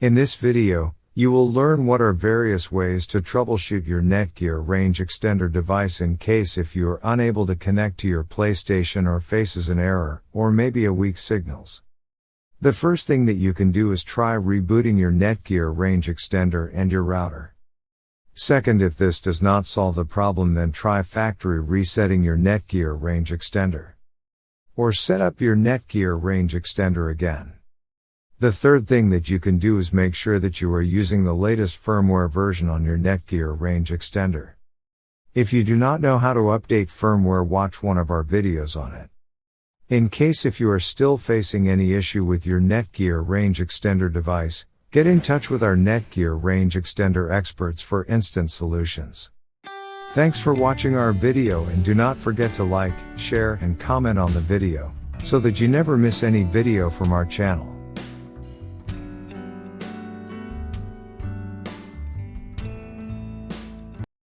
In this video, you will learn what are various ways to troubleshoot your Netgear range extender device in case if you are unable to connect to your PlayStation or faces an error, or maybe a weak signals. The first thing that you can do is try rebooting your Netgear range extender and your router. Second, if this does not solve the problem, then try factory resetting your Netgear range extender. Or set up your Netgear range extender again. The third thing that you can do is make sure that you are using the latest firmware version on your Netgear range extender. If you do not know how to update firmware, watch one of our videos on it. In case if you are still facing any issue with your Netgear range extender device, get in touch with our Netgear range extender experts for instant solutions. Thanks for watching our video, and do not forget to like, share and comment on the video, so that you never miss any video from our channel.